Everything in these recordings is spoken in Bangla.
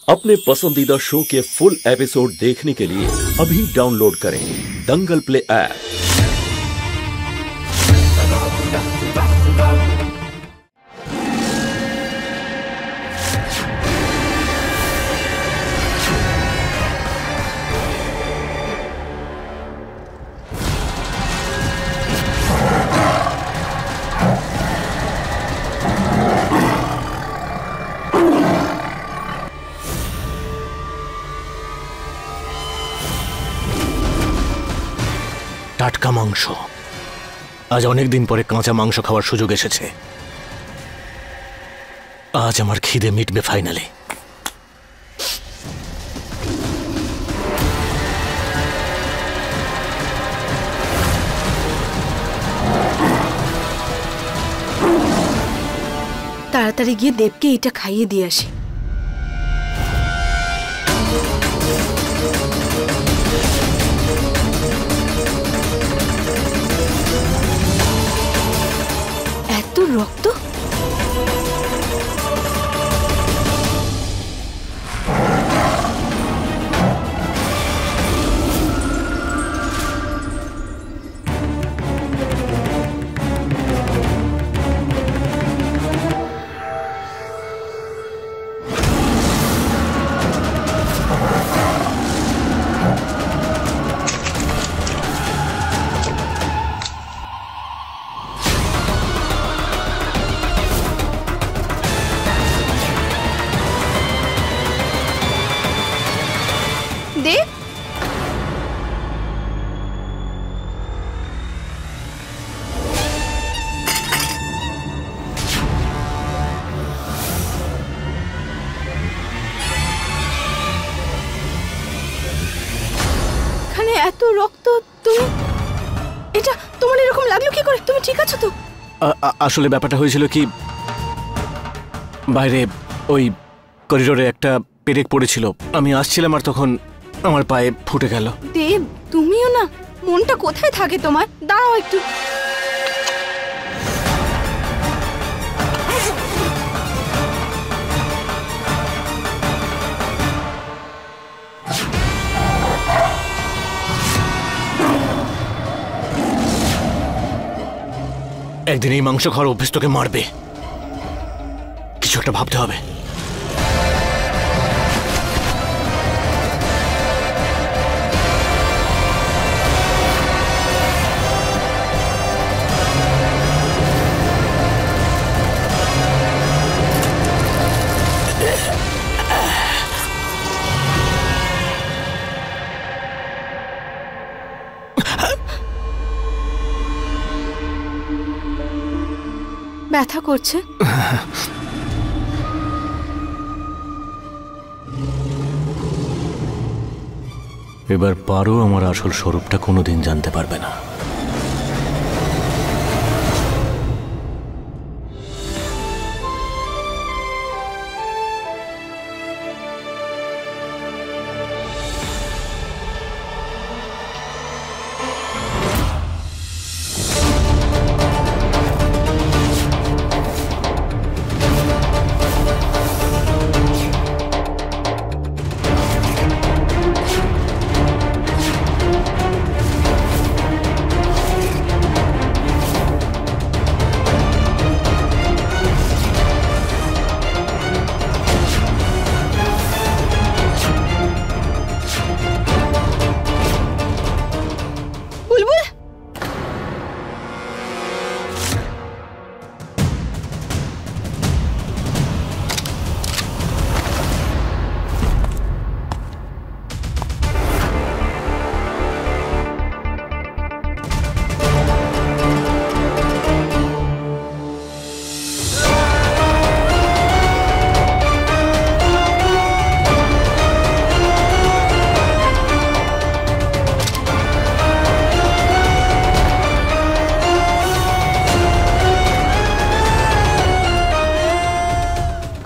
अपने पसंदीदा शो के फुल एपिसोड देखने के लिए अभी डाउनलोड करें दंगल प्ले ऐप। টাটকা মাংস। আজ অনেক দিন পরে কাঁচা মাংস খাওয়ার সুযোগ এসেছে। আজ আমার খিদে মিটবে ফাইনালি। তাড়াতাড়ি গিয়ে দেবকে এটা খাইয়ে দিয়ে আসি। রক্ত দেব, এখানে এত রক্ত, তুমি এটা তোমার এরকম লাগলো কি করে? তুমি ঠিক আছো তো? আসলে ব্যাপারটা হয়েছিল কি, বাইরে ওই করিডোরে একটা পেরেক পড়েছিল, আমি আসছিলাম আর তখন আমার পায়ে ফুটে গেল। দেব, তুমিও না, মনটা কোথায় থাকে তোমার? দাঁড়াও একটু। একদিন এই মাংস খাওয়ার অভ্যেস তোকে মারবে। কিছু একটা ভাবতে হবে। ব্যথা করছে? এবার পারো আমার আসল স্বরূপটা কোনোদিন জানতে পারবে না।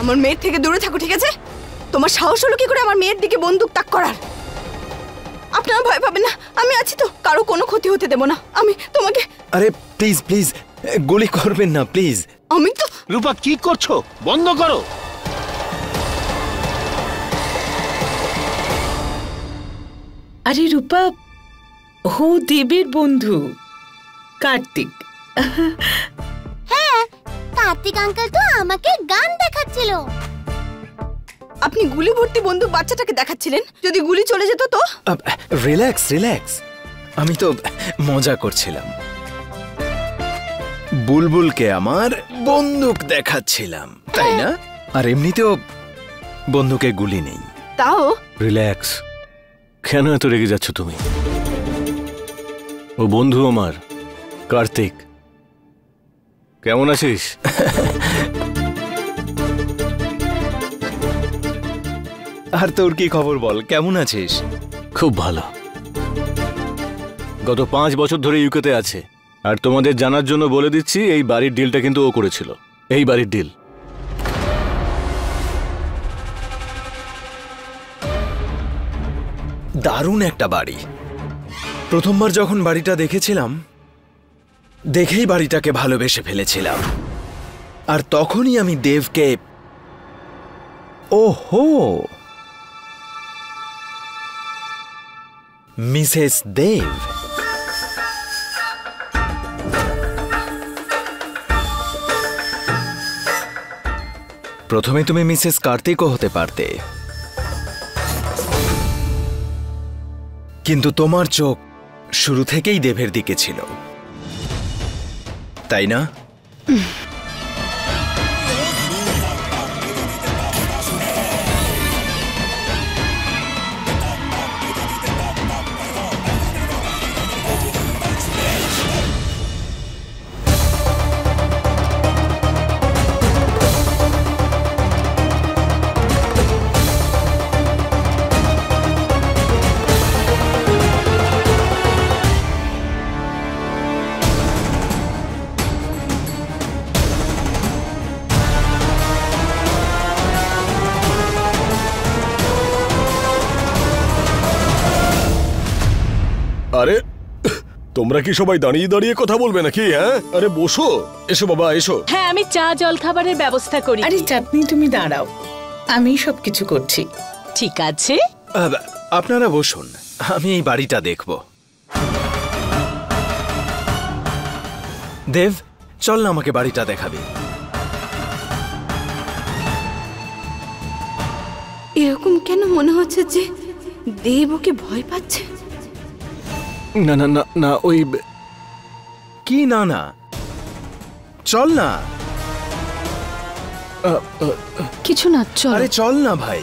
আমার মেয়ের থেকে দূরে থাকো, ঠিক আছে? তোমার সাহস হলো কি করে আমার মেয়ের দিকে বন্দুক তাক করার? আপনারা ভয় পাবেন না, আমি আছি তো, কারো কোনো ক্ষতি হতে দেব না। আমি তোমাকে। আরে প্লিজ প্লিজ, গুলি করবেন না প্লিজ। আমি তো। রূপা কি করছো? বন্ধ করো। আরে রূপা, ও দেবের বন্ধু কার্তিক। হ্যাঁ, কার্তিক আঙ্কেল তো আমাকে গান দেখাচ্ছিল। আপনি গুলি ভর্তি বন্দুক বাচ্চাটাকে দেখাচ্ছিলেন, যদি গুলি চলে যেত তো? রিল্যাক্স রিল্যাক্স, আমি তো মজা করছিলাম। বুলবুলকে আমার বন্দুক দেখাচ্ছিলাম, তাই না? আর এমনিতেও বন্দুকে গুলি নেই। তাও রিল্যাক্স। কেন এত রেগে যাচ্ছ তুমি? ও বন্ধু আমার, কার্তিক। কেমন আছিস? আর তোর কি খবর বল, কেমন আছিস? খুব ভালো। গত 5 বছর ধরে ইউকেতে আছে। আর তোমাদের জানার জন্য বলে দিচ্ছি, এই বাড়ির ডিলটা কিন্তু ও করেছিল। এই বাড়ির ডিল। দারুণ একটা বাড়ি। প্রথমবার যখন বাড়িটা দেখেছিলাম, দেখেই বাড়িটাকে ভালোবেসে ফেলেছিলাম। আর তখনই আমি দেবকে, ওহো, মিসেস দেব, প্রথমে তুমি মিসেস কার্তিকও হতে পারতে, কিন্তু তোমার চোখ শুরু থেকেই দেবের দিকে ছিল, তাই না? আরে তোমরা কি সবাই দাঁড়িয়ে দাঁড়িয়ে কথা বলবে নাকি? হ্যাঁ, আরে বসো, এসো বাবা এসো। হ্যাঁ, আমি চা জল খাবারের ব্যবস্থা করি। আরে চাঁদনি, তুমি দাঁড়াও, আমি সবকিছু করছি। ঠিক আছে, আপনারা বসুন, আমি এই বাড়িটা দেখব। দেব, চল না, আমাকে বাড়িটা দেখাবি। এরকম কেন মনে হচ্ছে যে দেব ওকে ভয় পাচ্ছে? না না না না, ওই কি না না, চল না। কিছু না, চল। আরে চল না ভাই।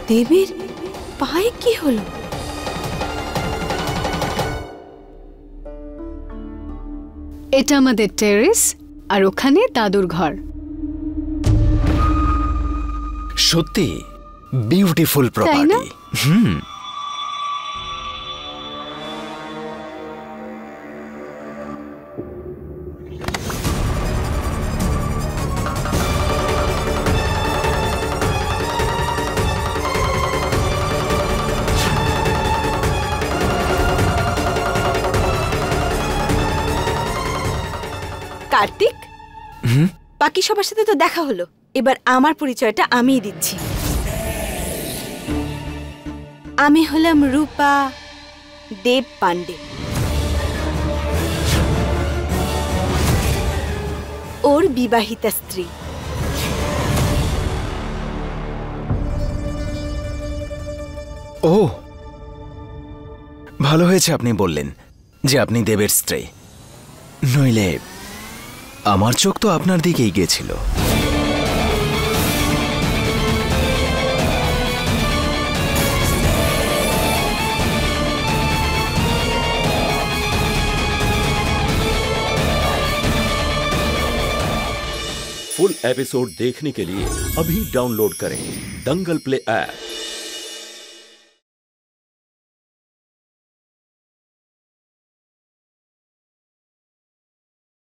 দেবের পায়ে কি হলো? এটা আমাদের টেরেস, আর ওখানে দাদুর ঘর। সত্যি বিউটিফুল তাই না? প্রপার্টি। কার্তিক, বাকি সবার সাথে তো দেখা হলো, এবার আমার পরিচয়টা আমিই দিচ্ছি। আমি হলাম রূপা দেব পান্ডে, ওর বিবাহিতা স্ত্রী। ও, ভালো হয়েছে আপনি বললেন যে আপনি দেবের স্ত্রী, নইলে আমার চোখ তো আপনার দিকেই গেছিল। फुल एपिसोड देखने के लिए अभी डाउनलोड करें दंगल प्ले ऐप।